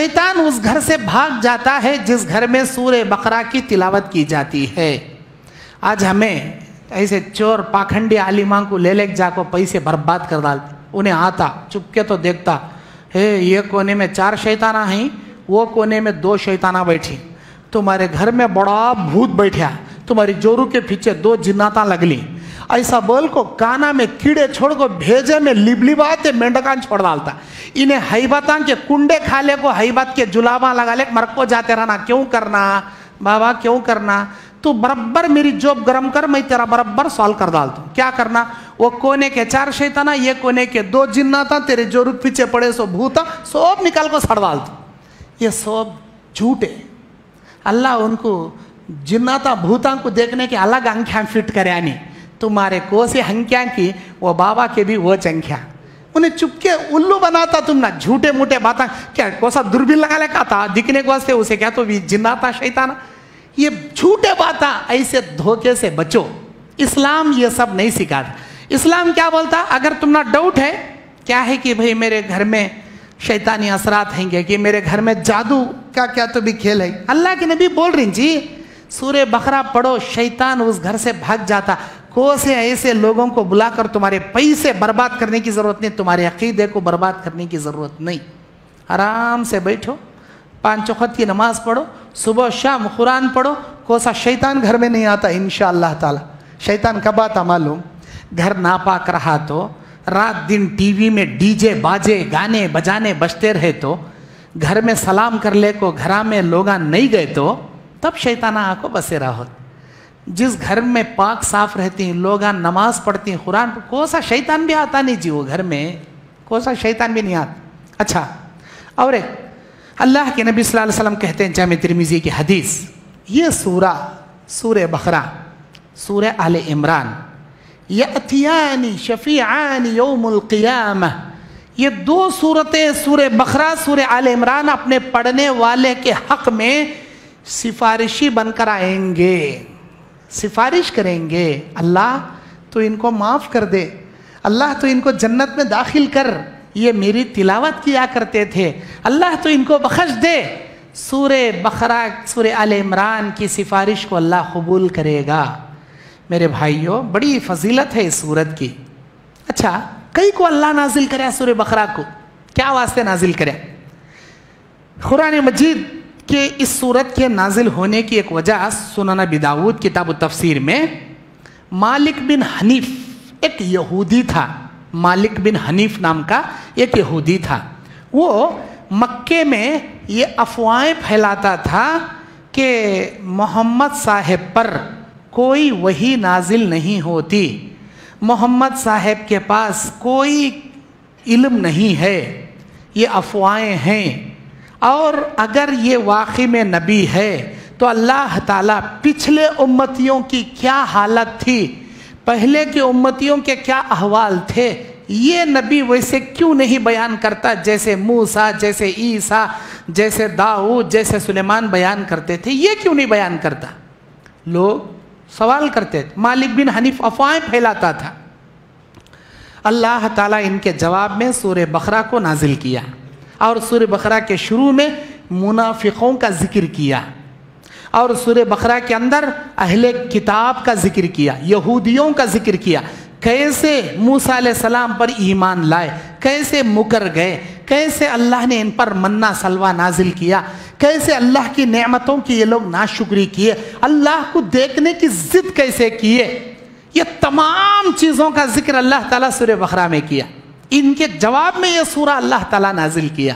शैतान उस घर से भाग जाता है जिस घर में सूरह बकरा की तिलावत की जाती है। आज हमें ऐसे चोर पाखंडी आलिमां को ले जाको पैसे बर्बाद कर डालते। उन्हें आता चुपके तो देखता है, ये कोने में 4 शैताना हैं, वो कोने में 2 शैताना बैठी, तुम्हारे घर में बड़ा भूत बैठा, तुम्हारी जोरू के पीछे 2 जिन्नाता लगली, ऐसा बोल को काना में कीड़े छोड़ को भेजे में लिबलिबाते मेंढकान छोड़ डालता। इन्हें हैबता के कुंडे खाले को हैबत के जुलाबा लगा ले मर को जाते रहना। क्यों करना बाबा, क्यों करना? तू बराबर मेरी जॉब गरम कर, मैं तेरा बराबर सॉल्व कर डालता हूँ। क्या करना? वो कोने के 4 शैताना, ये कोने के 2 जिन्नाता, तेरे जोरू पीछे पड़े सो भूता, सब निकाल को सड़ डालता। ये सब झूठे। अल्लाह उनको जिन्नाता भूता को देखने के अलग अंख्यां फिट करे आनी। तुम्हारे को से हंक्या की वो बाबा के भी वो चंख्या। उन्हें चुपके उल्लू बनाता तुम ना, झूठे मूठे बात। क्या कोसा दूरबीन लगा ले था दिखने को वास्ते उसे, क्या तो भी जिन्नाता शैताना। ये झूठे बात, ऐसे धोखे से बचो। इस्लाम ये सब नहीं सिखाता। इस्लाम क्या बोलता? अगर तुम ना डाउट है क्या है कि भाई मेरे घर में शैतानी असरात हैंगे, कि मेरे घर में जादू का क्या तो भी खेल है, अल्लाह के नबी बोल रही जी सूरह बकरा पढ़ो, शैतान उस घर से भाग जाता। को से ऐसे लोगों को बुलाकर तुम्हारे पैसे बर्बाद करने की ज़रूरत नहीं, तुम्हारे अकीदे को बर्बाद करने की ज़रूरत नहीं। आराम से बैठो, 5 वक्त की नमाज पढ़ो, सुबह शाम कुरान पढ़ो। कोसा शैतान घर में नहीं आता इंशाअल्लाह ताला। शैतान कब आता मालूम? घर नापाक रहा तो, रात दिन टीवी में डीजे बाजे गाने बजाने बजते रहे तो, घर में सलाम कर ले को घरा में लोग नहीं गए तो, तब शैतान आको बसे रहो। जिस घर में पाक साफ रहती हैं, लोग नमाज पढ़ती हैं, कुरान, कोसा शैतान भी आता नहीं जी वो घर में, कोसा शैतान भी नहीं आता। अच्छा, और एक अल्लाह के नबी सल्लल्लाहु अलैहि वसल्लम कहते हैं, जामे तिरमिज़ी की हदीस, ये सूरह बकरा, सूरह आले इमरान, यअतियानी शफीआनी यौमुल क़ियामह, ये 2 सूरतें सूरह बकरा सूरह आले इमरान अपने पढ़ने वाले के हक में सिफारिशी बनकर आएंगे, सिफारिश करेंगे। अल्लाह तो इनको माफ़ कर दे, अल्लाह तो इनको जन्नत में दाखिल कर, ये मेरी तिलावत किया करते थे, अल्लाह तो इनको बख्श दे। सूरह बकरा सूरह आले इमरान की सिफारिश को अल्लाह कबूल करेगा। मेरे भाइयों, बड़ी फजीलत है इस सूरत की। अच्छा, कई को अल्लाह नाजिल करे सूरह बकरा को, क्या वास्ते नाजिल करे? कुरान मजीद के इस सूरत के नाजिल होने की एक वजह सुनन अबी दाऊद किताब तफसीर में, मालिक बिन हनीफ एक यहूदी था। मालिक बिन हनीफ नाम का एक यहूदी था। वो मक्के में ये अफवाहें फैलाता था कि मोहम्मद साहब पर कोई वही नाजिल नहीं होती, मोहम्मद साहब के पास कोई इल्म नहीं है, ये अफवाहें हैं। और अगर ये वाकई में नबी है तो अल्लाह ताला पिछले उम्मतियों की क्या हालत थी, पहले के उम्मतियों के क्या अहवाल थे, ये नबी वैसे क्यों नहीं बयान करता जैसे मूसा, जैसे ईसा, जैसे दाऊद, जैसे सुलेमान बयान करते थे, ये क्यों नहीं बयान करता? लोग सवाल करते थे। मालिक बिन हनीफ अफवाहें फैलाता था। अल्लाह ताला इनके जवाब में सूरह बकरा को नाजिल किया, और सूरह बकरा के शुरू में मुनाफिकों का जिक्र किया, और सूरह बकरा के अंदर अहले किताब का जिक्र किया, यहूदियों का जिक्र किया, कैसे मूसा अलैहिस्सलाम पर ईमान लाए, कैसे मुकर गए, कैसे अल्लाह ने इन पर मन्ना सलवा नाजिल किया, कैसे अल्लाह की नेमतों की ये लोग नाशुक्री किए, अल्लाह को देखने की जिद कैसे किए। ये तमाम चीज़ों का जिक्र अल्लाह ताला सूरह बकरा में किया। इनके जवाब में ये सूरा अल्लाह ताला नाजिल किया।